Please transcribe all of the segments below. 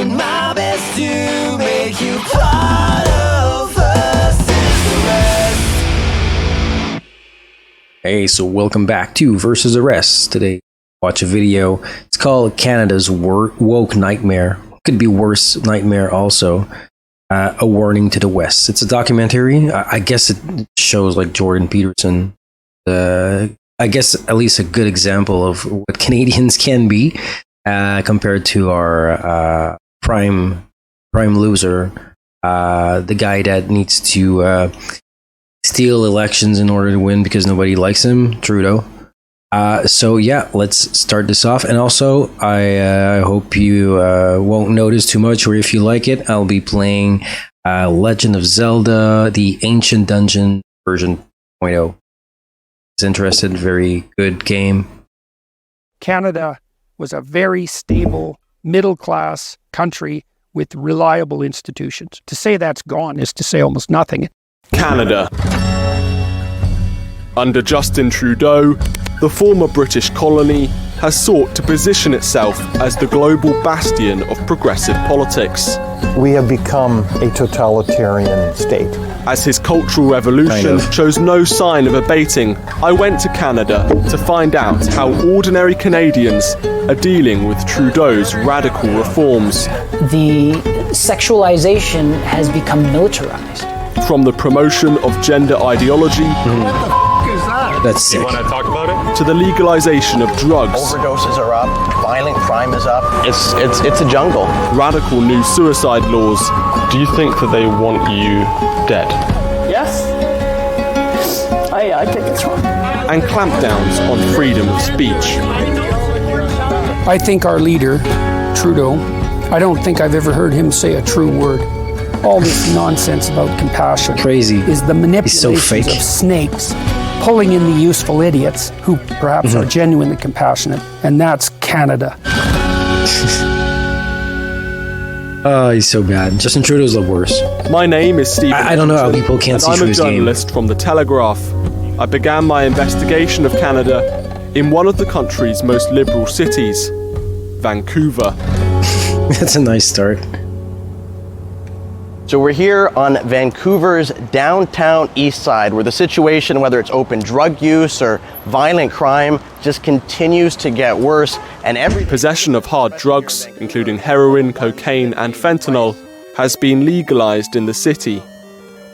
doing my best to make you part of us. Hey, so welcome back to Versus Arrest. Today, watch a video. It's called Canada's Woke Nightmare. Could be worse nightmare also. A Warning to the West. It's a documentary. I guess it shows like Jordan Peterson. I guess at least a good example of what Canadians can be compared to our prime loser, the guy that needs to steal elections in order to win because nobody likes him, Trudeau. So yeah, let's start this off. And also, I hope you won't notice too much, or if you like it, I'll be playing Legend of Zelda, the Ancient Dungeon version 0.0. It's interested, very good game. Canada was a very stable, middle-class country with reliable institutions. To say that's gone is to say almost nothing. Canada. Under Justin Trudeau, the former British colony has sought to position itself as the global bastion of progressive politics. We have become a totalitarian state. As his cultural revolution shows no sign of abating, I went to Canada to find out how ordinary Canadians are dealing with Trudeau's radical reforms. The sexualization has become militarized. From the promotion of gender ideology That's sick. You want to talk about it? to the legalization of drugs, Overdoses are up, violent crime is up. It's a jungle. radical new suicide laws, Do you think that they want you dead? Yes. I think it's wrong. and clampdowns on freedom of speech. I think our leader, Trudeau, I don't think I've ever heard him say a true word. All this nonsense about compassion Crazy. is the He's so manipulations fake. of snakes, pulling in the useful idiots who perhaps are genuinely compassionate, and that's Canada. Oh, he's so bad. Justin Trudeau's the worst. My name is Stephen. I don't know how Hutchinson, people can't and see I'm through a his game. journalist from The Telegraph. I began my investigation of Canada in one of the country's most liberal cities, Vancouver. That's a nice start. So we're here on Vancouver's downtown east side, where the situation, whether it's open drug use or violent crime, just continues to get worse, and every Possession of hard drugs, including heroin, cocaine, and fentanyl, has been legalized in the city.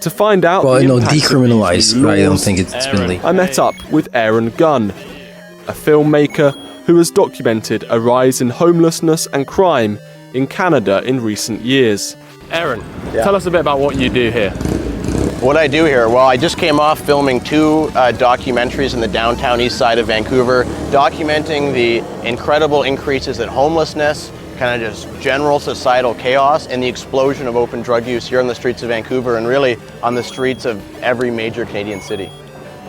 To find out Well, the no, impact of these decriminalized. new I don't laws, think it's been legal. I met up with Aaron Gunn, a filmmaker who has documented a rise in homelessness and crime in Canada in recent years. Aaron, tell us a bit about what you do here. What I do here, well, I just came off filming two documentaries in the downtown east side of Vancouver, documenting the incredible increases in homelessness, kind of just general societal chaos, and the explosion of open drug use here on the streets of Vancouver, and really on the streets of every major Canadian city.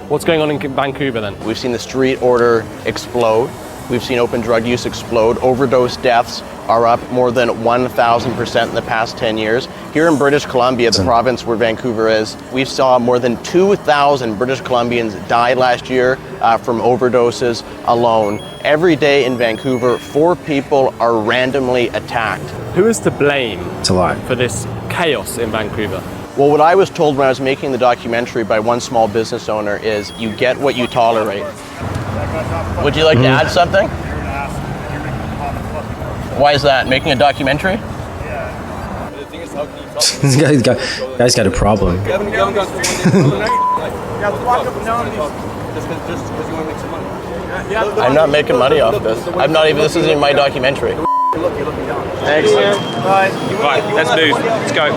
What's going on in Vancouver then? We've seen the street order explode. We've seen open drug use explode. Overdose deaths are up more than 1,000% in the past 10 years. Here in British Columbia, the province where Vancouver is, we saw more than 2,000 British Columbians die last year from overdoses alone. Every day in Vancouver, 4 people are randomly attacked. Who is to blame It's a lot. for this chaos in Vancouver? Well, what I was told when I was making the documentary by one small business owner is you get what you tolerate. Would you like to add something? Why is that? Making a documentary? This guy's got a problem. I'm not making money off this. This isn't even my documentary. Thanks. Right, let's move. Let's go.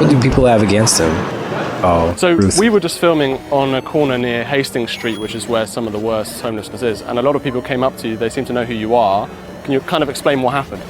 What do people have against him? Oh, So Ruth. we were just filming on a corner near Hastings Street, which is where some of the worst homelessness is, and a lot of people came up to you. They seem to know who you are. Can you kind of explain what happened?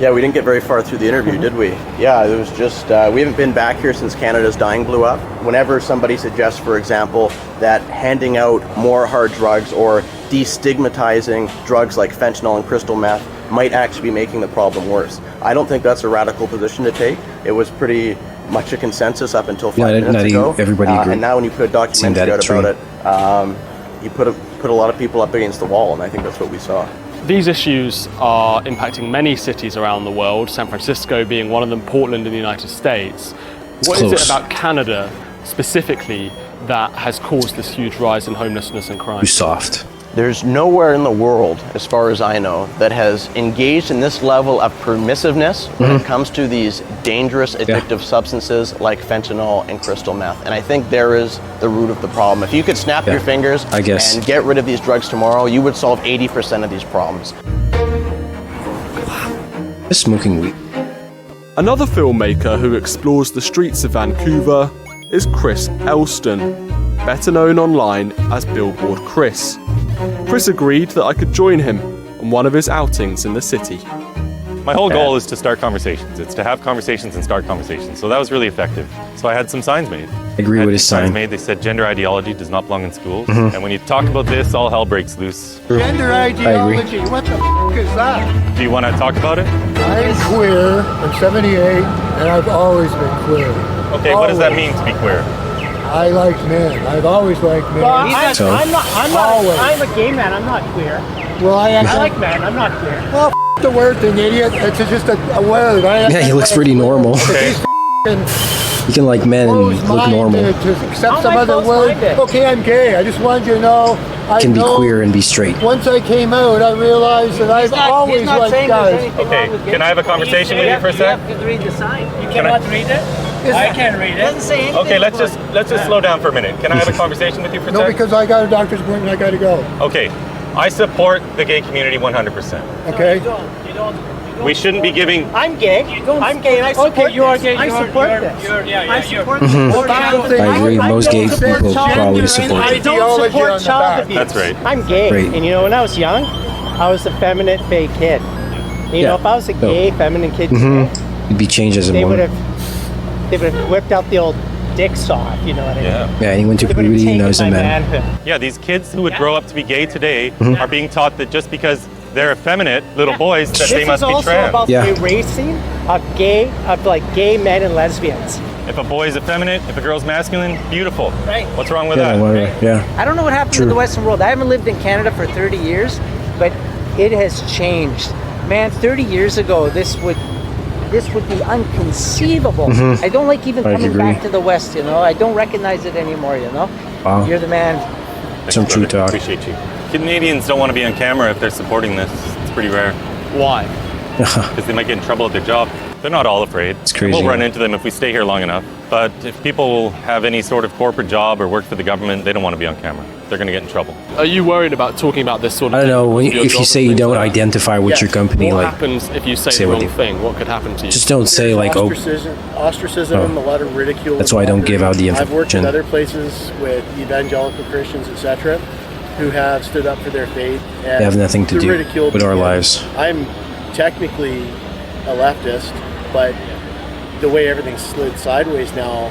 Yeah, we didn't get very far through the interview, did we? Yeah, it was just, we haven't been back here since Canada's Dying blew up. Whenever somebody suggests, for example, that handing out more hard drugs or destigmatizing drugs like fentanyl and crystal meth might actually be making the problem worse. I don't think that's a radical position to take. It was pretty much a consensus up until 5 minutes ago. Everybody agreed. And now when you put a documentary out about it, you put a lot of people up against the wall, and I think that's what we saw. These issues are impacting many cities around the world, San Francisco being one of them, Portland in the United States. What is it about Canada specifically that has caused this huge rise in homelessness and crime? Too soft. There's nowhere in the world, as far as I know, that has engaged in this level of permissiveness when it comes to these dangerous addictive substances like fentanyl and crystal meth. And I think there is the root of the problem. If you could snap your fingers and get rid of these drugs tomorrow, you would solve 80% of these problems. Smoking weed. Another filmmaker who explores the streets of Vancouver is Chris Elston, better known online as Billboard Chris. Chris agreed that I could join him on one of his outings in the city. My whole goal is to start conversations. It's to have conversations and start conversations. So that was really effective. So I had some signs made. I agree with his sign. Made. They said gender ideology does not belong in schools. And when you talk about this, all hell breaks loose. Gender ideology, what the f*** is that? Do you want to talk about it? I'm queer, I'm 78, and I've always been queer. Okay, what does that mean to be queer? I like men. I've always liked men. Well, I'm a gay man. I'm not queer. Well, I like men. I'm not queer. Well, the word thing, idiot. It's just a word. Yeah, he looks pretty normal. Okay. You can like men and look normal. To accept some other word. Okay, I'm gay. I just wanted you to know. I can be queer and be straight. Once I came out, I realized that I've always liked guys. Okay, can I have a conversation with you for a sec? You have to read the sign. You cannot read it? I can't read it. It doesn't say anything. Okay, let's just slow down for a minute. Can I have a conversation with you for a sec? No, because I got a doctor's appointment. I got to go. Okay, I support the gay community 100%. Okay. You don't. We shouldn't be giving. I'm gay. I'm gay, and I support this. You are gay. I support this. I support this. I agree. Most gay people probably support I it. don't support child abuse. That's right. I'm gay, Right. and you know, when I was young, I was a feminine, fake kid. You know, if I was a gay, feminine kid today, You'd be changed as a they would woman. have whipped out the old dick saw, if you know what I mean. Yeah. Yeah, he went to They would have puberty, taken knows a my man. manhood. Yeah, these kids who would grow up to be gay today are being taught that just because they're effeminate little boys that they must be This is also trans. about the erasing of gay men and lesbians. If a boy is effeminate, if a girl's masculine, beautiful. Right. What's wrong with Yeah, that? whatever. Yeah. I don't know what happened to the Western world. I haven't lived in Canada for 30 years, but it has changed. Man, 30 years ago, this would be unconceivable. I don't like even coming back to the West, you know. I don't recognize it anymore, you know. Wow. You're the man. Some true talk. Appreciate you. Canadians don't want to be on camera if they're supporting this. It's pretty rare. Why? Because they might get in trouble at their job. They're not all afraid. It's crazy. We'll run into them if we stay here long enough. But if people have any sort of corporate job or work for the government, they don't want to be on camera. They're going to get in trouble. Are you worried about talking about this sort of I don't know. thing with your If you job say and you things don't like that? identify with your company, What like, happens if you say say the what wrong you- thing? What could happen to you? just don't say like, oh, ostracism, a lot of ridicule. That's why I don't give out the I've worked in information. other places with evangelical Christians, etc., who have stood up for their faith. And they have nothing to they're do ridiculed with our because lives. I'm technically a leftist, but the way everything slid sideways now,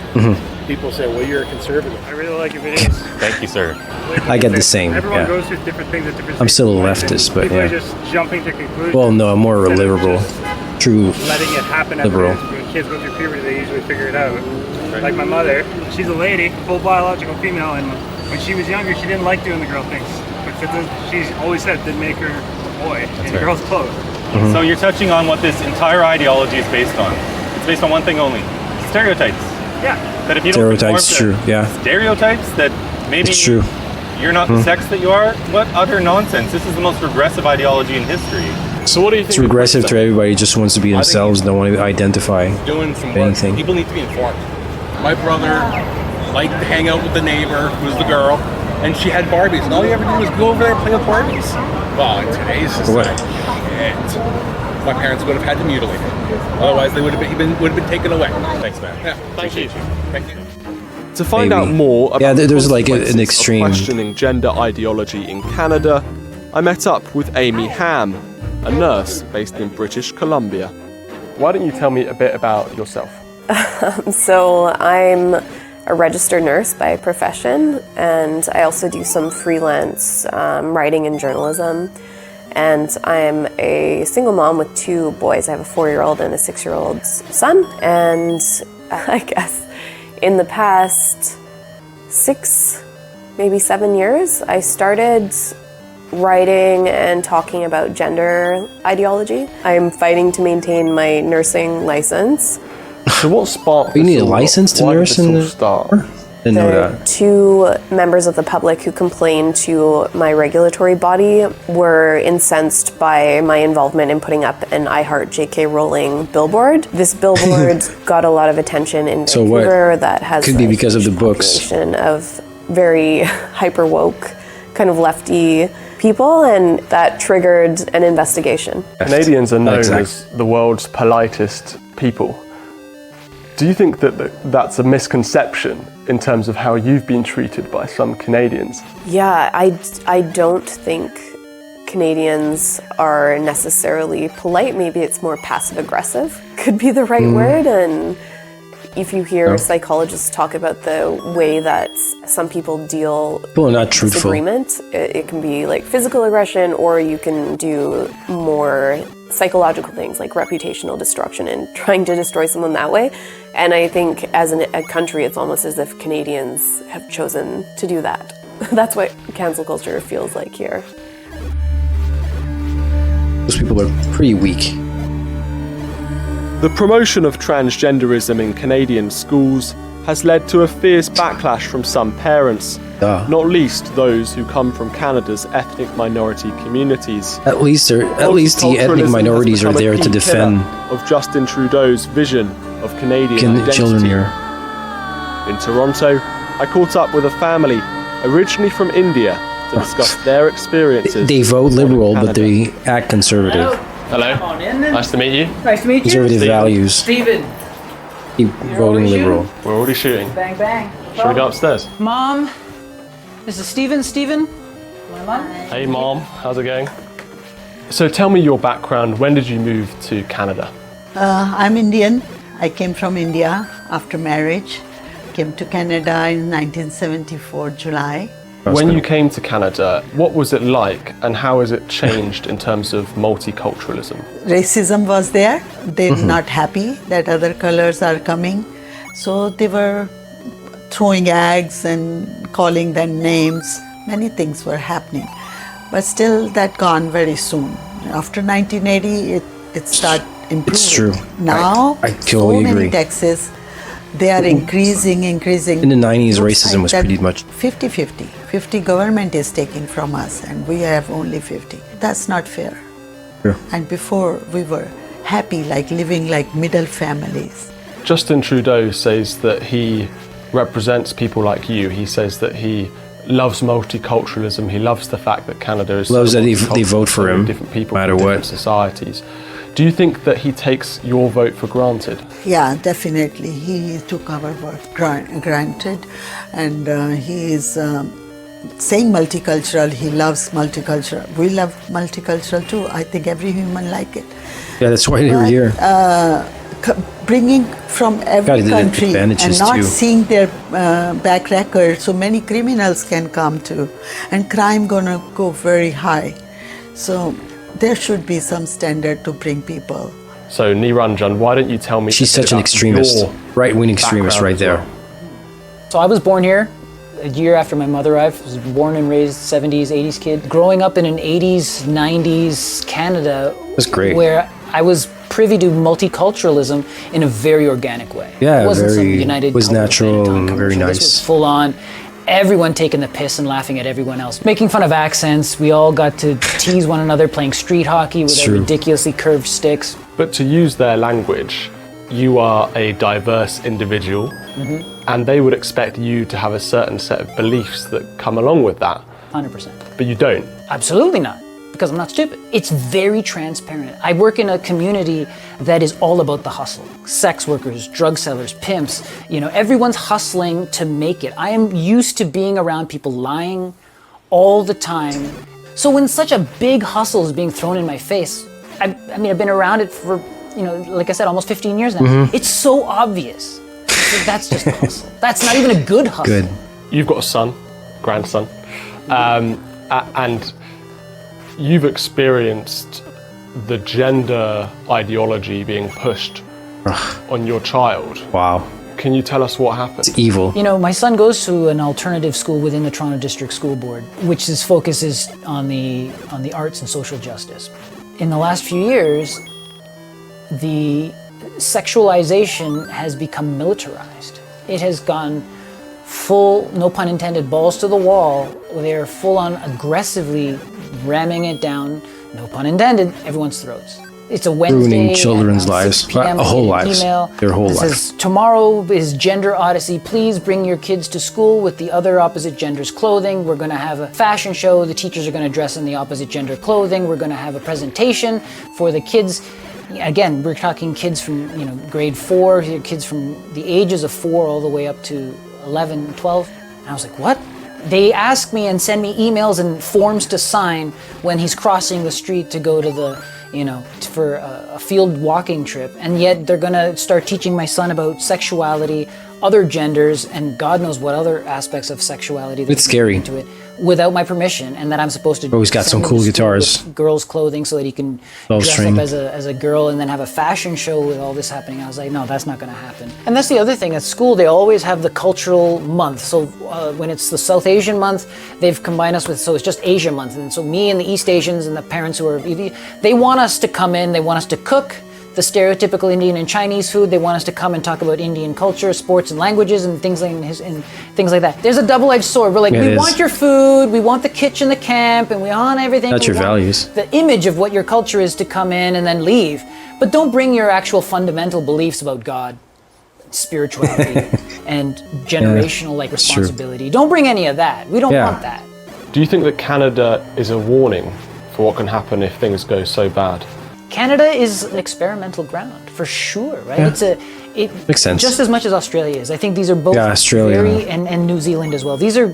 people say, well, you're a conservative. I really like your videos. Thank you, sir. I get the same. Everyone Yeah. goes through different things at different I'm still a stages of leftist, life, and but people yeah. are just jumping to conclusions. Well, no, I'm more a instead of liberal. just True letting it happen as liberal. it is. When kids go through puberty, they usually figure it out. Like my mother, she's a lady, full biological female, and when she was younger, she didn't like doing the girl things. But she's always said it didn't make her a boy in right. girls' clothes. So you're touching on what this entire ideology is based on. It's based on one thing only: stereotypes. Yeah. That if you don't Stereotypes, conform true. to Yeah, stereotypes that maybe it's true. you're not the sex that you are. What utter nonsense! This is the most regressive ideology in history. So what do you think? It's regressive to everybody. Just wants to be themselves. Don't want to identify Doing some work. anything. People need to be informed. My brother liked to hang out with the neighbor, who was the girl, and she had Barbies, and all you ever did was go over there and play with Barbies. Well, in today's society, shit. My parents would have had to mutilate him. Otherwise, they would have been taken away. Thanks, man. Yeah, Thank you. thank you. To find Maybe. out more about Yeah, the there's like an consequences of extreme. questioning gender ideology in Canada, I met up with Amy Ham, a nurse based in British Columbia. Why don't you tell me a bit about yourself? So I'm a registered nurse by profession, and I also do some freelance writing and journalism. And I'm a single mom with 2 boys. I have a 4-year-old and a 6-year-old son. And I guess in the past 6, maybe 7 years, I started writing and talking about gender ideology. I'm fighting to maintain my nursing license. So what sparked You need a license to nurse in the start? Didn't know The that. 2 members of the public who complained to my regulatory body were incensed by my involvement in putting up an I Heart J.K. Rowling billboard. This billboard got a lot of attention in So what? Vancouver that has Could be a because of huge the books. population of very hyper woke, kind of lefty people, and that triggered an investigation. Canadians are known Exactly. as the world's politest people. Do you think that that's a misconception in terms of how you've been treated by some Canadians? Yeah, I don't think Canadians are necessarily polite. Maybe it's more passive aggressive, could be the right word. And if you hear psychologists talk about the way that some people deal People are not with truthful. disagreement, it can be like physical aggression, or you can do more psychological things like reputational destruction and trying to destroy someone that way. And I think as a country, it's almost as if Canadians have chosen to do that. That's what cancel culture feels like here. Those people are pretty weak. The promotion of transgenderism in Canadian schools has led to a fierce backlash from some parents, not least those who come from Canada's ethnic minority communities. At least the ethnic minorities are there to defend of Justin Trudeau's vision of Canadian identity. children here. In Toronto, I caught up with a family originally from India to discuss their experiences. They vote liberal, but they act conservative. Hello. Come on in then. Nice to meet you. Nice to meet you. Conservative values. Steven. Keep voting liberal. We're already shooting. Bang, bang. Should we go upstairs? Mom, this is Steven. Steven, my mom. Hey Mom, how's it going? So tell me your background. When did you move to Canada? I'm Indian. I came from India after marriage. Came to Canada in 1974, July. When you came to Canada, what was it like and how has it changed in terms of multiculturalism? Racism was there. They were not happy that other colors are coming. So they were throwing eggs and calling them names. Many things were happening. But still that gone very soon. After 1980, it started improving. It's true. Now, I totally so many agree. taxes, they are increasing. In the 90s, racism was pretty much 50-50. 50 government is taking from us and we have only 50. That's not fair. Sure. And before we were happy, like living like middle families. Justin Trudeau says that he represents people like you. He says that he loves multiculturalism. He loves the fact that Canada is Loves so that they multicultural, vote for so him, different people no matter from what. different societies. Do you think that he takes your vote for granted? Yeah, definitely. He took our work granted, and he is saying multicultural. He loves multicultural. We love multicultural too. I think every human like it. Yeah, that's why they're here. Bringing from every Got the country and advantages not too. seeing their back record, so many criminals can come too, and crime gonna go very high. So there should be some standard to bring people. So Niranjan, why don't you tell me? She's a bit such an about extremist, your right-wing extremist background right as there. well? So I was born here a year after my mother arrived. I was born and raised 70s, 80s kid. Growing up in an 80s, 90s Canada. That's great. Where I was privy to multiculturalism in a very organic way. Yeah, it wasn't some very United was Color natural Benetton and very commercial. This was nice. full on. Everyone taking the piss and laughing at everyone else, making fun of accents. We all got to tease one another, playing street hockey with It's our true. ridiculously curved sticks. But to use their language, you are a diverse individual, Mhm. and they would expect you to have a certain set of beliefs that come along with that. 100%. But you don't. Absolutely not, because I'm not stupid. It's very transparent. I work in a community that is all about the hustle. Sex workers, drug sellers, pimps, everyone's hustling to make it. I am used to being around people lying all the time. So when such a big hustle is being thrown in my face, I've been around it for, like I said, almost 15 years now. Mhm. It's so obvious. That's just a hustle. That's not even a good hustle. You've got a son, grandson, and you've experienced the gender ideology being pushed on your child. Wow. Can you tell us what happened? It's evil. You know, my son goes to an alternative school within the Toronto District School Board, which focuses on the arts and social justice. In the last few years, the sexualization has become militarized. It has gone full, no pun intended, balls to the wall. They're full on aggressively ramming it down, no pun intended, everyone's throats. It's a Wednesday. Ruining children's lives, a whole lives, their whole life. Says, tomorrow is Gender Odyssey. Please bring your kids to school with the other opposite gender's clothing. We're going to have a fashion show. The teachers are going to dress in the opposite gender clothing. We're going to have a presentation for the kids. Again, we're talking kids from grade 4, kids from the ages of 4 all the way up to 11, 12. And I was like, what? They ask me and send me emails and forms to sign when he's crossing the street to go to the, for a field walking trip. And yet they're gonna start teaching my son about sexuality, other genders, and God knows what other aspects of sexuality. It's scary. Into it without my permission, and that I'm supposed to. Oh, he's got some cool guitars. Girls' clothing, so that he can dress up as a girl, and then have a fashion show with all this happening. I was like, no, that's not going to happen. And that's the other thing. At school, they always have the cultural month. So when it's the South Asian month, they've combined us with. So it's just Asia month, and so me and the East Asians and the parents who are, they want us to come in. They want us to cook the stereotypical Indian and Chinese food. They want us to come and talk about Indian culture, sports and languages, and things like that. There's a double-edged sword. We're like, we want your food, we want the kitchen, the camp, and we want everything. That's your values. The image of what your culture is to come in and then leave. But don't bring your actual fundamental beliefs about God, spirituality, and generational responsibility. Don't bring any of that. We don't want that. Do you think that Canada is a warning for what can happen if things go so bad? Canada is an experimental ground, for sure, right? Yeah. It makes sense. Just as much as Australia is. I think these are both Australia and New Zealand as well. These are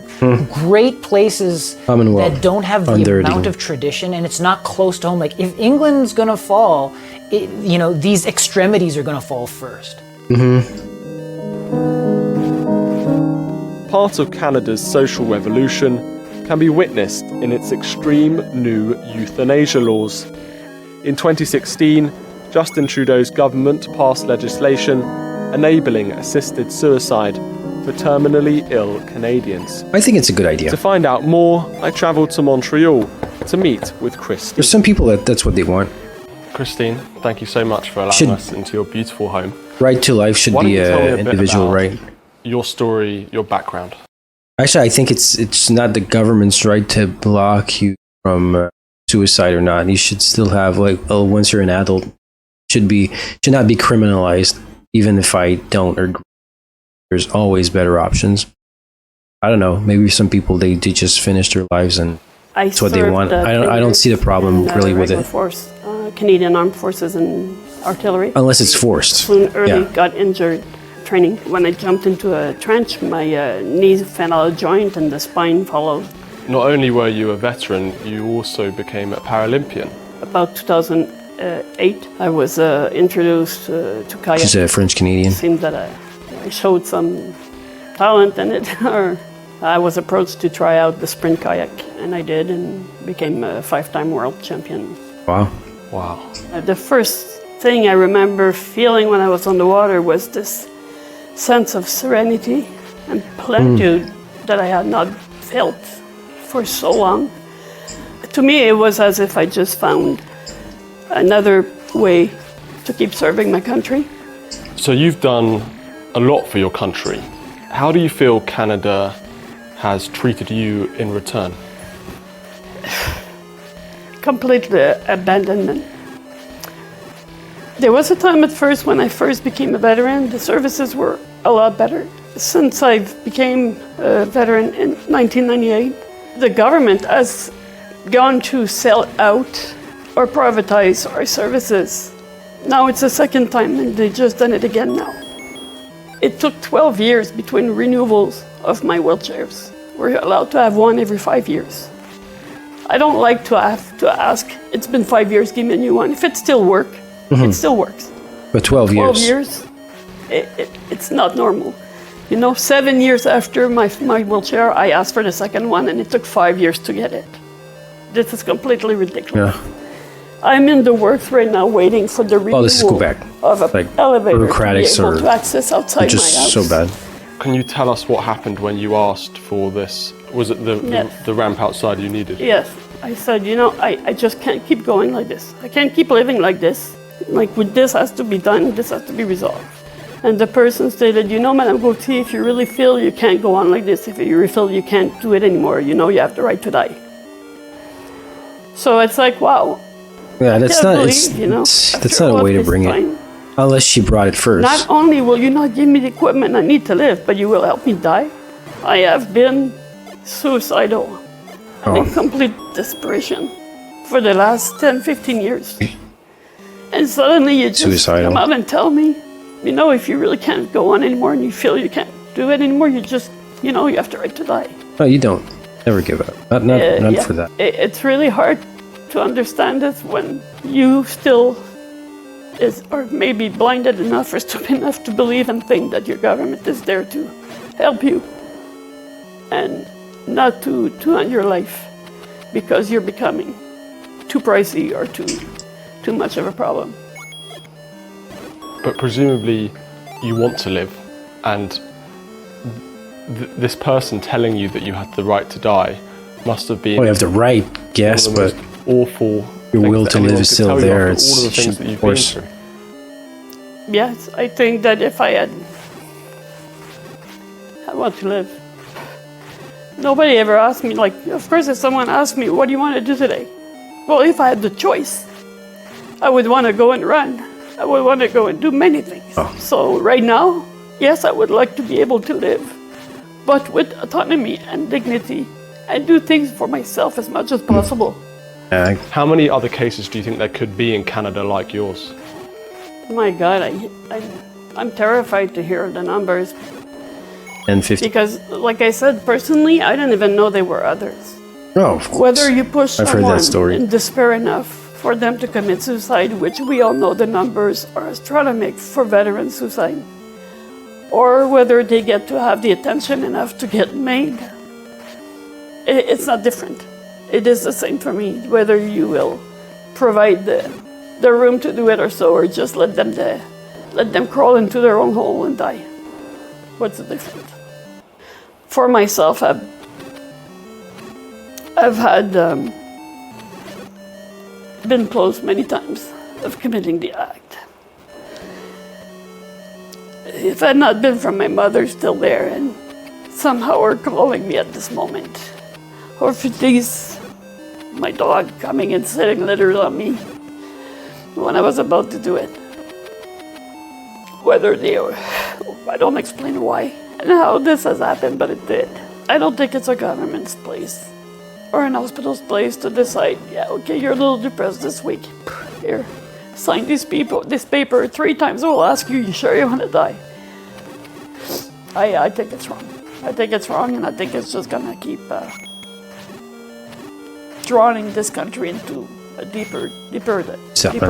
great places that don't have the amount of tradition, and it's not close to home. Like, if England's gonna fall, these extremities are gonna fall first. Part of Canada's social revolution can be witnessed in its extreme new euthanasia laws. In 2016, Justin Trudeau's government passed legislation enabling assisted suicide for terminally ill Canadians. I think it's a good idea. To find out more, I travelled to Montreal to meet with Christine. There's some people that's what they want. Christine, thank you so much for allowing us into your beautiful home. Right to life should be an individual right. Your story, your background. Actually, I think it's not the government's right to block you from suicide or not. You should still have once you're an adult, should not be criminalized. Even if I don't agree, there's always better options. I don't know. Maybe some people they just finish their lives and that's what they want. I don't see the problem really with it. Force, Canadian Armed Forces and artillery. Unless it's forced. Soon early got injured training. When I jumped into a trench, my knee fell out of joint and the spine followed. Not only were you a veteran, you also became a Paralympian. About 2008, I was introduced to kayak. She's a French Canadian. It seemed that I showed some talent in it, or I was approached to try out the sprint kayak, and I did, and became a 5-time world champion. Wow. Wow. The first thing I remember feeling when I was on the water was this sense of serenity and plenitude that I had not felt for so long. To me, it was as if I just found another way to keep serving my country. So you've done a lot for your country. How do you feel Canada has treated you in return? Complete abandonment. There was a time at first when I first became a veteran, the services were a lot better. Since I became a veteran in 1998, the government has gone to sell out or privatize our services. Now it's the second time and they just done it again now. It took 12 years between renewals of my wheelchairs. We're allowed to have one every 5 years. I don't like to have to ask, it's been 5 years, give me a new one. If it still works, it still works. But 12 years. 12 years, it's not normal. 7 years after my wheelchair, I asked for the second one and it took 5 years to get it. This is completely ridiculous. Yeah. I'm in the works right now waiting for the renewal this is Quebec. of a Like, elevator to be bureaucratics able or to access outside which my is house. so bad. Can you tell us what happened when you asked for this? Was it Yes. the ramp outside you needed? Yes, I said, you know, I just can't keep going like this. I can't keep living like this. Like, this has to be done, this has to be resolved. And the person stated, you know, Madame Gauthier, if you really feel you can't go on like this, if you really feel you can't do it anymore, you know you have the right to die. So it's like, wow. Yeah, that's can't not. believe, you know, That's after not all a way to this bring time, it. Unless she brought it first. Not only will you not give me the equipment I need to live, but you will help me die. I have been suicidal and in complete desperation for the last 10, 15 years. And suddenly you just Suicidal. come out and tell me, you know, if you really can't go on anymore and you feel you can't do it anymore, you just, you know, you have the right to die. No, you don't. Never give up. Not Yeah, for that. It's really hard to understand this when you still are maybe blinded enough or stupid enough to believe and think that your government is there to help you and not to end your life because you're becoming too pricey or too much of a problem. But presumably you want to live, and this person telling you that you had the right to die must have been... Well, you have the right, yes, but awful. your will to live is still there. It's all of the things that you've been through. Yes, I think that if I want to live. Nobody ever asked me, like, of course, if someone asked me, what do you want to do today? Well, if I had the choice, I would want to go and run. I would want to go and do many things. So right now, yes, I would like to be able to live, but with autonomy and dignity and do things for myself as much as possible. How many other cases do you think there could be in Canada like yours? My God, I'm terrified to hear the numbers. And 50. Because, like I said, personally, I didn't even know there were others. Oh, of course. Whether you push I've heard someone that story. in despair enough for them to commit suicide, which we all know the numbers are astronomical for veteran suicide, or whether they get to have the attention enough to get made, it's not different. It is the same for me, whether you will provide the room to do it or so, or just let them crawl into their own hole and die. What's the difference? For myself, I've had been close many times of committing the act. If it had not been for my mother still there and somehow her calling me at this moment, or for these, my dog coming and sitting literally on me when I was about to do it, whether they were, I don't explain why and how this has happened, but it did. I don't think it's a government's place or an hospital's place to decide, yeah, okay, you're a little depressed this week. Here, sign this paper 3 times. We'll ask you, you sure you want to die? I think it's wrong. I think it's wrong, and I think it's just gonna keep drawing this country into a deeper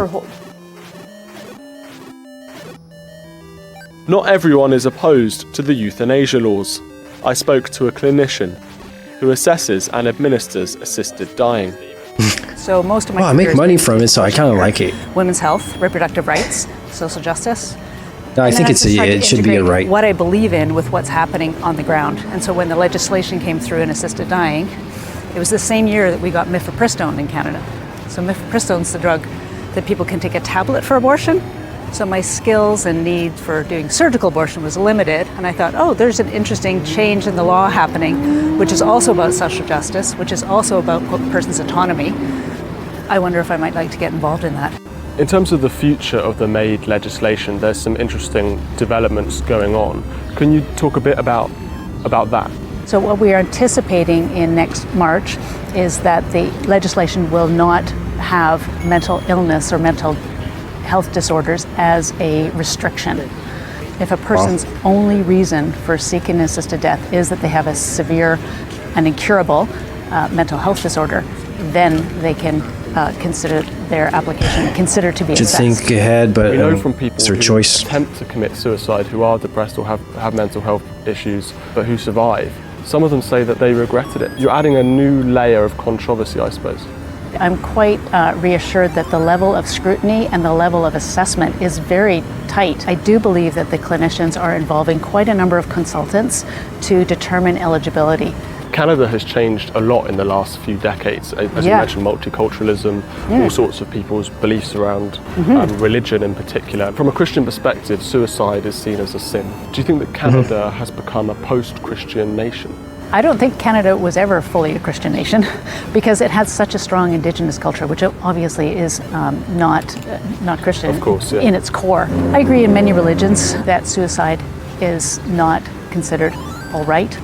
hole. Not everyone is opposed to the euthanasia laws. I spoke to a clinician who assesses and administers assisted dying. So most of my I make money from it, so I kind of like it. Women's health, reproductive rights, social justice. No, I think it should be a right. What I believe in with what's happening on the ground. And so when the legislation came through in assisted dying, it was the same year that we got mifepristone in Canada. So mifepristone is the drug that people can take a tablet for abortion. So my skills and need for doing surgical abortion was limited, and I thought, oh, there's an interesting change in the law happening, which is also about social justice, which is also about a person's autonomy. I wonder if I might like to get involved in that. In terms of the future of the MAID legislation, there's some interesting developments going on. Can you talk a bit about that? So what we are anticipating in next March is that the legislation will not have mental illness or mental health disorders as a restriction. If a person's only reason for seeking assisted death is that they have a severe and incurable mental health disorder, then they can consider their application considered to be assessed. Just think ahead, but we know from people it's their who choice. attempt to commit suicide, who are depressed or have mental health issues, but who survive. Some of them say that they regretted it. You're adding a new layer of controversy, I suppose. I'm quite reassured that the level of scrutiny and the level of assessment is very tight. I do believe that the clinicians are involving quite a number of consultants to determine eligibility. Canada has changed a lot in the last few decades. As you mentioned, multiculturalism, all sorts of people's beliefs around religion in particular. From a Christian perspective, suicide is seen as a sin. Do you think that Canada has become a post-Christian nation? I don't think Canada was ever fully a Christian nation because it has such a strong Indigenous culture, which obviously is not Christian in its core. I agree in many religions that suicide is not considered all right.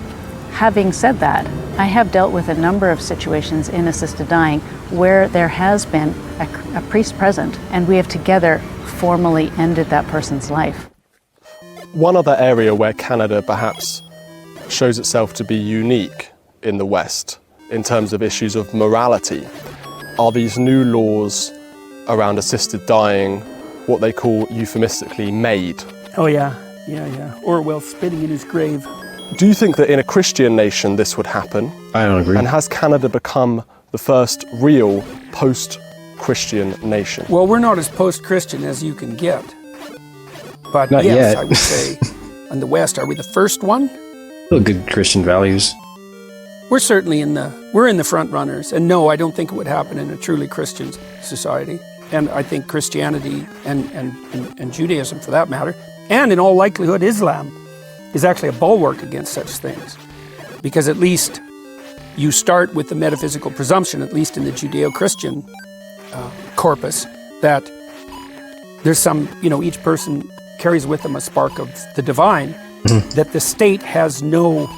Having said that, I have dealt with a number of situations in assisted dying where there has been a priest present and we have together formally ended that person's life. One other area where Canada perhaps shows itself to be unique in the West in terms of issues of morality are these new laws around assisted dying, what they call euphemistically MAID. Oh yeah. Orwell spitting in his grave. Do you think that in a Christian nation this would happen? I don't agree. And has Canada become the first real post-Christian nation? Well, we're not as post-Christian as you can get. But not yes, yet. I would say in the West, are we the first one? Still good Christian values. We're certainly in the front runners. And no, I don't think it would happen in a truly Christian society. And I think Christianity and Judaism, for that matter, and in all likelihood Islam, is actually a bulwark against such things. Because at least you start with the metaphysical presumption, at least in the Judeo-Christian corpus, that there's some, each person carries with them a spark of the divine that the state has no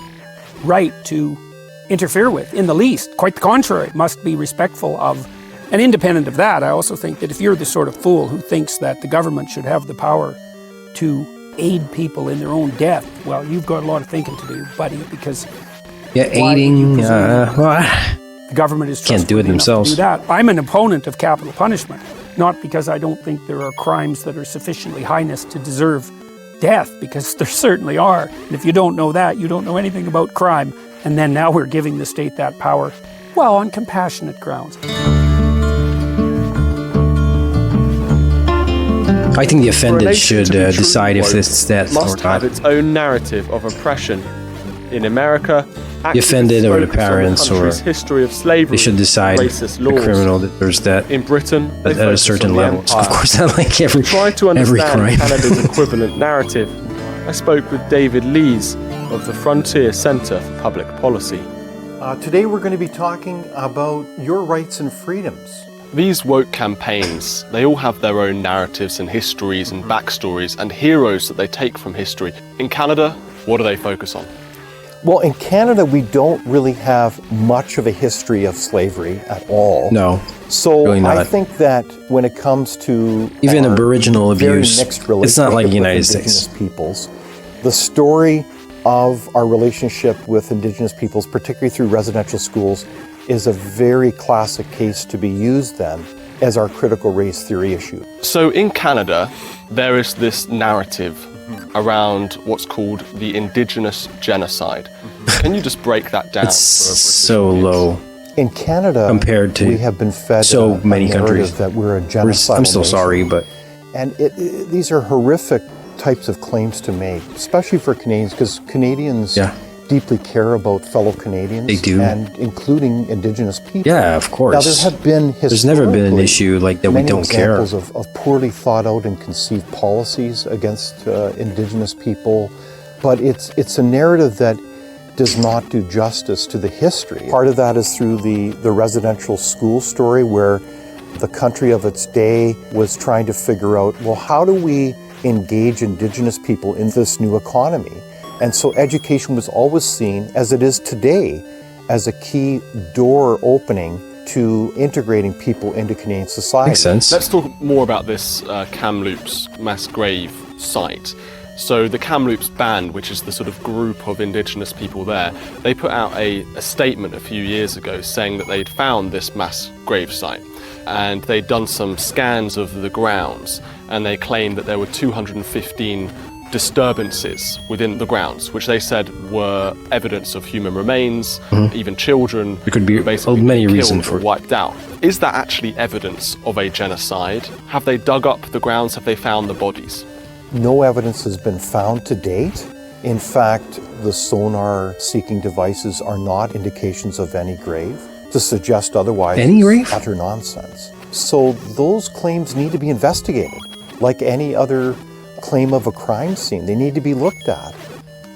right to interfere with in the least. Quite the contrary, must be respectful of. And independent of that, I also think that if you're the sort of fool who thinks that the government should have the power to aid people in their own death, well, you've got a lot of thinking to do, buddy, because aiding, the government is can't do it themselves. To do that. I'm an opponent of capital punishment, not because I don't think there are crimes that are sufficiently heinous to deserve death, because there certainly are. And if you don't know that, you don't know anything about crime. And then now we're giving the state that power, well, on compassionate grounds. I think the offended should decide if it's that or must not. have its own narrative of oppression. In America, The offended or the parents or history of slavery, they should decide racist the laws. criminal that there's that In Britain, at a certain level. Of course, not like every Try to every understand crime. Canada's equivalent narrative. I spoke with David Lees of the Frontier Centre for Public Policy. Today we're going to be talking about your rights and freedoms. These woke campaigns, they all have their own narratives and histories and backstories and heroes that they take from history. In Canada, what do they focus on? Well, in Canada, we don't really have much of a history of slavery at all. No, So really not. I think that when it comes to Even our Aboriginal very abuse, mixed it's not like relationship the United with States. Indigenous peoples, the story of our relationship with Indigenous peoples, particularly through residential schools, is a very classic case to be used then as our critical race theory issue. So in Canada, there is this narrative around what's called the Indigenous genocide. Can you just break that down? It's so low In Canada, compared to we have been fed so a many narrative countries. that we're a genocidal I'm still nation. sorry, but And these are horrific types of claims to make, especially for Canadians, because Canadians deeply care about fellow Canadians. They do. And including Indigenous people. yeah, of course. Now, there have been There's never been an historically issue like that we many don't care. examples of poorly thought out and conceived policies against Indigenous people, but it's a narrative that does not do justice to the history. Part of that is through the residential school story, where the country of its day was trying to figure out, well, how do we engage Indigenous people in this new economy? And so education was always seen, as it is today, as a key door opening to integrating people into Canadian society. Makes sense. Let's talk more about this Kamloops mass grave site. So the Kamloops Band, which is the sort of group of Indigenous people there, they put out a statement a few years ago saying that they'd found this mass grave site and they'd done some scans of the grounds, and they claimed that there were 215 disturbances within the grounds, which they said were evidence of human remains, even children. There could be many reasons for it. Wiped out. Is that actually evidence of a genocide? Have they dug up the grounds? Have they found the bodies? No evidence has been found to date. In fact, the sonar seeking devices are not indications of any grave. To suggest otherwise is utter nonsense. So those claims need to be investigated, like any other claim of a crime scene. They need to be looked at.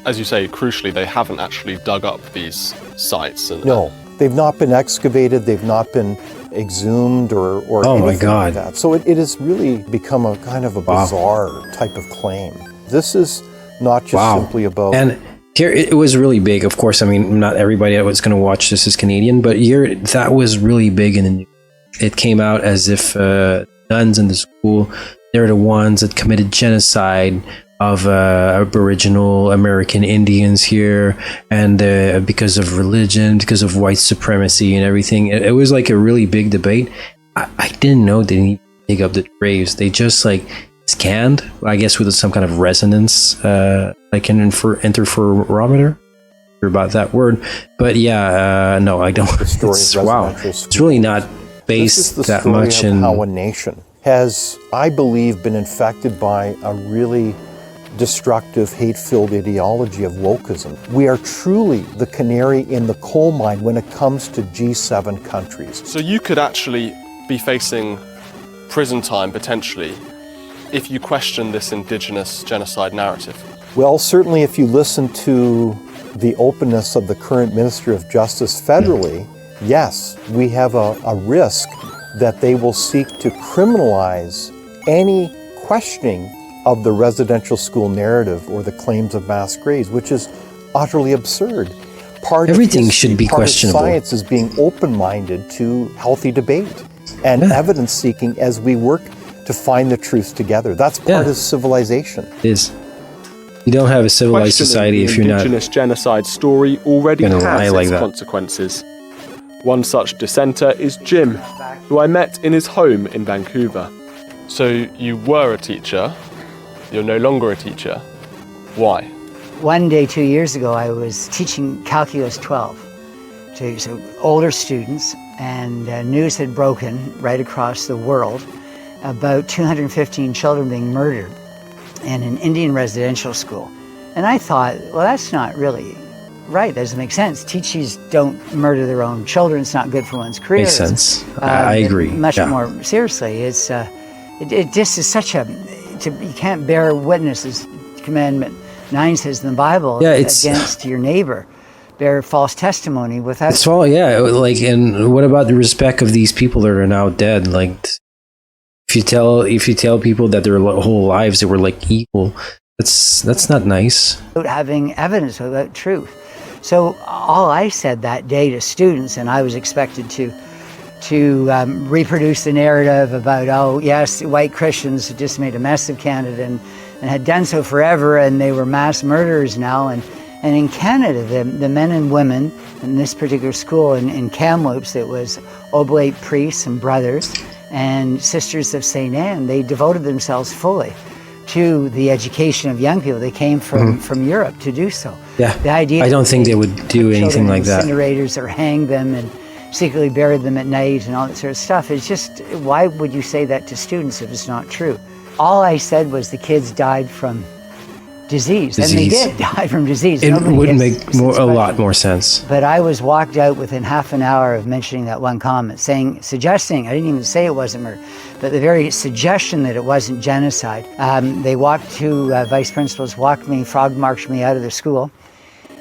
As you say, crucially, they haven't actually dug up these sites. No, they've not been excavated, they've not been exhumed or oh my anything God. like that. So it has really become a kind of a bizarre type of claim. This is not just simply about... And here, it was really big. Of course, I mean, not everybody that was going to watch this is Canadian, but here, that was really big in the news. It came out as if nuns in the school, they're the ones that committed genocide of Aboriginal American Indians here, and because of religion, because of white supremacy and everything. It was like a really big debate. I didn't know they didn't dig up the graves. They just like scanned, I guess, with some kind of resonance, like an interferometer. About that word, but yeah, no, I don't. Wow, it's really not based that much in how a nation has, I believe, been infected by a really destructive, hate-filled ideology of wokeism. We are truly the canary in the coal mine when it comes to G7 countries. So you could actually be facing prison time potentially if you question this Indigenous genocide narrative. Well, certainly if you listen to the openness of the current Minister of Justice federally, yes, we have a risk that they will seek to criminalize any questioning of the residential school narrative or the claims of mass graves, which is utterly absurd. Everything should be questionable. Science is being open-minded to healthy debate and evidence-seeking as we work to find the truth together. That's part of civilization. It is. You don't have a civilized society if you're not. The Indigenous genocide story already has its that. consequences. One such dissenter is Jim, who I met in his home in Vancouver. So you were a teacher, you're no longer a teacher. Why? One day 2 years ago, I was teaching Calculus 12 to older students, and news had broken right across the world about 215 children being murdered in an Indian residential school. And I thought, well, that's not really right. That doesn't make sense. Teachers don't murder their own children. It's not good for one's career. Makes sense. I agree. Much more seriously, it's it just is such a, you can't bear witness, as Commandment 9 says in the Bible, against your neighbor. Bear false testimony without... So, like, and what about the respect of these people that are now dead? Like, if you tell people that their whole lives they were like equal, that's not nice. Without having evidence, without truth. So all I said that day to students, and I was expected to reproduce the narrative about, oh yes, white Christians had just made a mess of Canada and had done so forever, and they were mass murderers now. And in Canada, the men and women in this particular school in Kamloops, it was Oblate priests and brothers and Sisters of St. Anne. They devoted themselves fully to the education of young people. They came from Europe to do so. Yeah, the idea I don't think they would do anything like that. Incinerators or hang them and secretly buried them at night and all that sort of stuff. It's just, why would you say that to students if it's not true? All I said was the kids died from disease. And they did die from disease. It would make a lot more sense. But I was walked out within half an hour of mentioning that one comment, suggesting, I didn't even say it wasn't murder, but the very suggestion that it wasn't genocide. They walked vice principals walked me, frog marched me out of the school.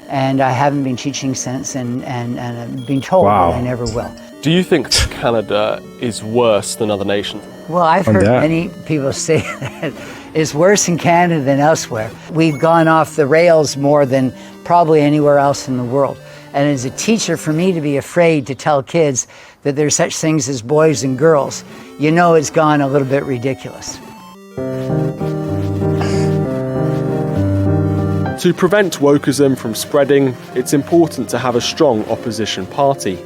And I haven't been teaching since, and I've been told that I never will. Do you think Canada is worse than other nations? Well, I've heard many people say that it's worse in Canada than elsewhere. We've gone off the rails more than probably anywhere else in the world. And as a teacher, for me to be afraid to tell kids that there's such things as boys and girls, you know it's gone a little bit ridiculous. To prevent wokeism from spreading, it's important to have a strong opposition party.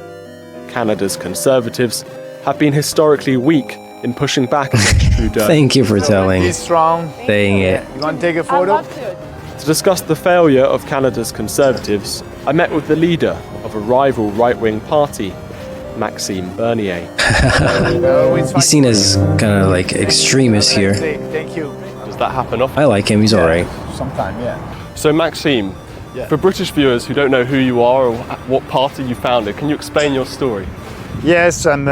Canada's Conservatives have been historically weak in pushing back against Trudeau. Thank you for saying it. You want to take a photo? To discuss the failure of Canada's Conservatives, I met with the leader of a rival right-wing party, Maxime Bernier. He's seen as kind of like extremist here. Thank you. Does that happen often? I like him, he's alright. Sometime, yeah. So Maxime, for British viewers who don't know who you are or what party you founded, can you explain your story? Yes, I'm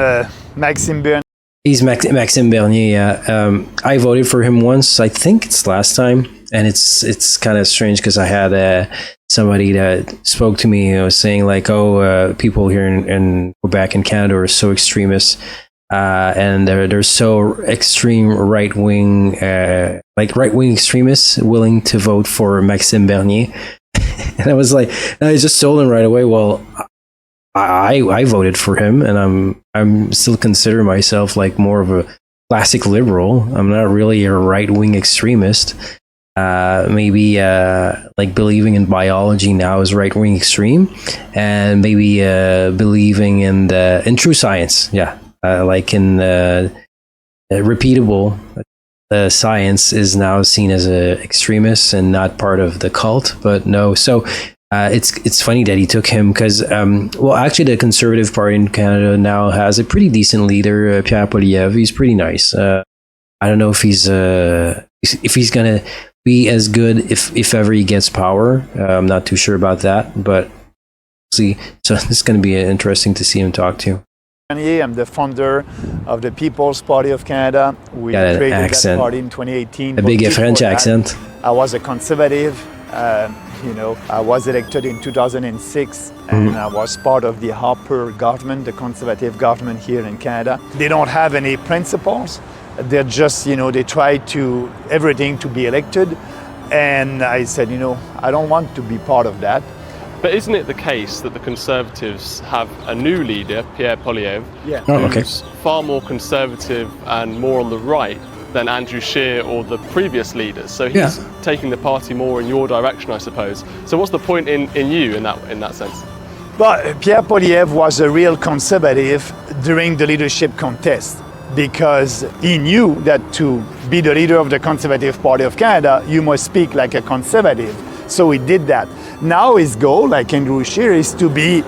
Maxime Bernier. He's Maxime Bernier, yeah. I voted for him once, I think it's last time, and it's kind of strange because I had somebody that spoke to me, was saying like, people here in Quebec and Canada are so extremist, and they're so extreme right-wing, right-wing extremists willing to vote for Maxime Bernier. And I was just told him right away, well, I voted for him, and I'm still consider myself like more of a classic liberal. I'm not really a right-wing extremist. Maybe like believing in biology now is right-wing extreme, and maybe believing in true science, like in repeatable science is now seen as a extremist and not part of the cult. But no, so it's funny that he took him because actually the Conservative Party in Canada now has a pretty decent leader, Pierre Poilievre. He's pretty nice. I don't know if he's gonna be as good if ever he gets power. I'm not too sure about that, but see. So it's going to be interesting to see him talk to. I'm the founder of the People's Party of Canada. We created that party in 2018. A big French accent. I was a conservative. I was elected in 2006, and I was part of the Harper government, the conservative government here in Canada. They don't have any principles. They're just, they try everything to be elected. And I said, I don't want to be part of that. But isn't it the case that the Conservatives have a new leader, Pierre Poilievre, who's far more conservative and more on the right than Andrew Scheer or the previous leaders? So he's taking the party more in your direction, I suppose. So what's the point in you in that sense? But Pierre Poilievre was a real conservative during the leadership contest, because he knew that to be the leader of the Conservative Party of Canada, you must speak like a conservative. So he did that. Now his goal, like Andrew Scheer, is to be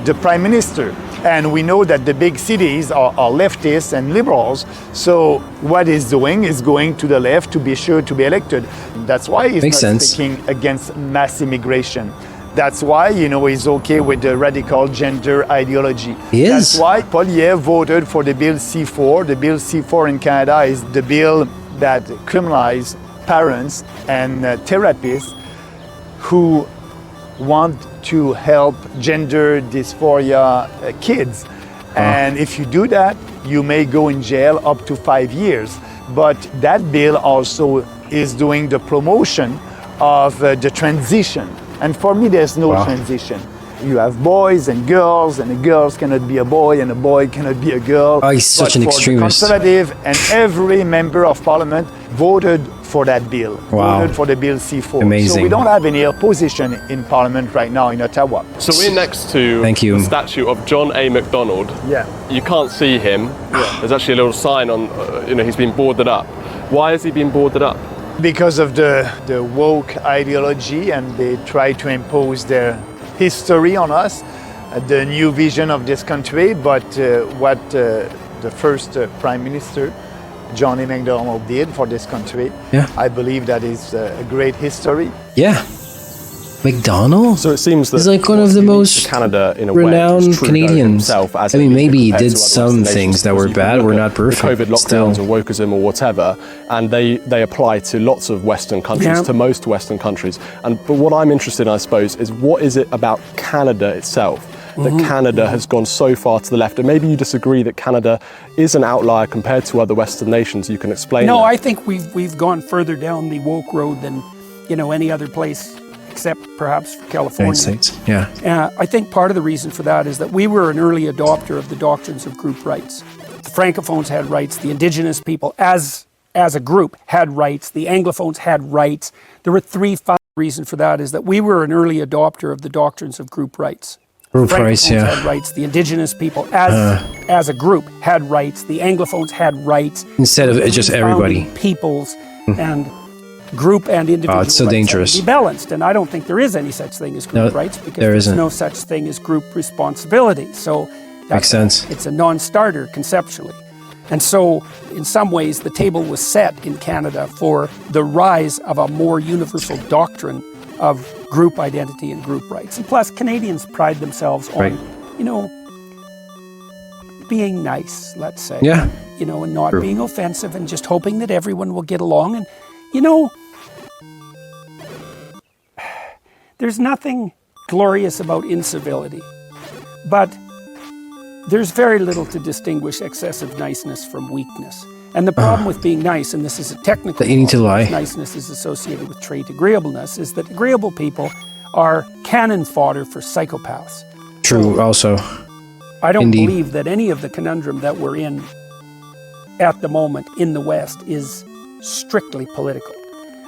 the Prime Minister. And we know that the big cities are leftists and liberals. So what he's doing is going to the left to be sure to be elected. That's why he's not speaking against mass immigration. That's why, he's okay with the radical gender ideology. He is. That's why Poilievre voted for the Bill C-4. The Bill C-4 in Canada is the bill that criminalizes parents and therapists who want to help gender dysphoria kids. And if you do that, you may go in jail up to 5 years. But that bill also is doing the promotion of the transition. And for me, there's no transition. You have boys and the girls cannot be a boy, and a boy cannot be a girl. He's such an extremist. The Conservative and every member of Parliament voted for that bill, voted for the Bill C-4. Amazing. So we don't have any opposition in Parliament right now in Ottawa. So we're next to the statue of John A. Macdonald. Yeah. You can't see him. There's actually a little sign on, he's been boarded up. Why has he been boarded up? Because of the woke ideology, and they try to impose their history on us, the new vision of this country. But what the first Prime Minister, John A. Macdonald, did for this country, I believe that is a great history. Yeah. McDonald? So it seems that he's like one of the most Canada in a renowned Canadians. I mean, maybe he did some things that were bad, were not perfect. COVID lockdowns or wokeism or whatever, and they apply to lots of Western countries, to most Western countries. But what I'm interested in, I suppose, is what is it about Canada itself that Canada has gone so far to the left? And maybe you disagree that Canada is an outlier compared to other Western nations. You can explain that. No, I think we've gone further down the woke road than any other place, except perhaps California. States. Yeah. I think part of the reason for that is that we were an early adopter of the doctrines of group rights. The Francophones had rights, the Indigenous people as a group had rights, the Anglophones had rights. There were 3 reasons for that is that we were an early adopter of the doctrines of group rights. Group rights, Francophones yeah. had rights. The Indigenous people, as a group, had rights. The Anglophones had rights. Instead of just everybody. Founding peoples and group and individual it's so rights had to dangerous. be balanced, and I don't think there is any such thing as group No, rights because there there's isn't. no such thing as group responsibility. So Makes sense. it's a non-starter conceptually. And so, in some ways, the table was set in Canada for the rise of a more universal doctrine of group identity and group rights. And plus, Canadians pride themselves on, Right. you know, being nice, let's say. Yeah. You know, and not True. being offensive and just hoping that everyone will get along. And, you know, there's nothing glorious about incivility, but there's very little to distinguish excessive niceness from weakness. And the problem with being nice, and this is a technical That you need to problem, lie. because niceness is associated with trait agreeableness, is that agreeable people are cannon fodder for psychopaths. True, also. I don't Indeed. believe that any of the conundrum that we're in at the moment in the West is strictly political.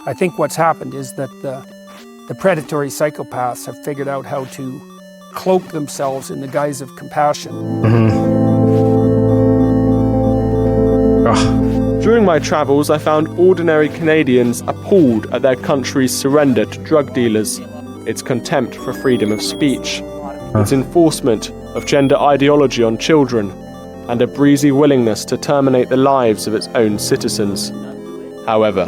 I think what's happened is that the predatory psychopaths have figured out how to cloak themselves in the guise of compassion. During my travels, I found ordinary Canadians appalled at their country's surrender to drug dealers, its contempt for freedom of speech, its enforcement of gender ideology on children, and a breezy willingness to terminate the lives of its own citizens. However,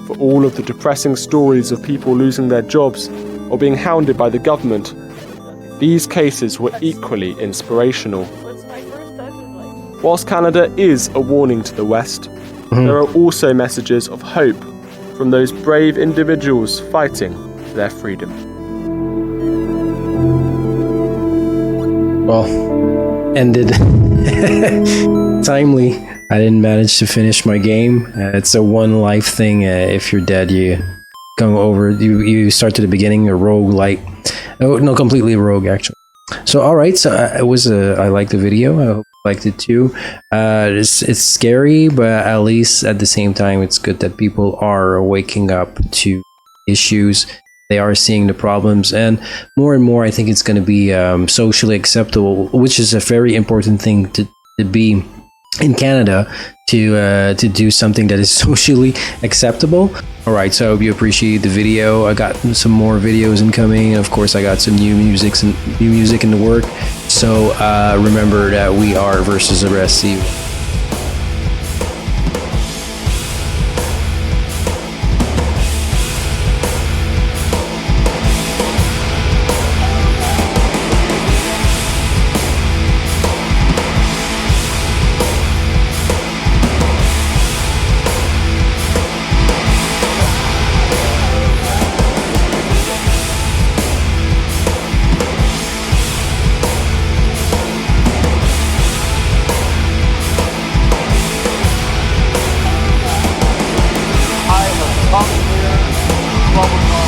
for all of the depressing stories of people losing their jobs or being hounded by the government, these cases were equally inspirational. Whilst Canada is a warning to the West, there are also messages of hope from those brave individuals fighting for their freedom. Well, ended timely. I didn't manage to finish my game. It's a one life thing. If you're dead, you come over. You start to the beginning, a rogue light. No, completely rogue actually. So all right. So I liked the video. I hope you liked it too. It's scary, but at least at the same time, it's good that people are waking up to issues. They are seeing the problems, and more, I think it's going to be socially acceptable, which is a very important thing to be in Canada, to do something that is socially acceptable. All right, so I hope you appreciate the video. I got some more videos incoming. Of course, I got some new music in the work. So remember that we are Versus Arrest. See you. Come here, trouble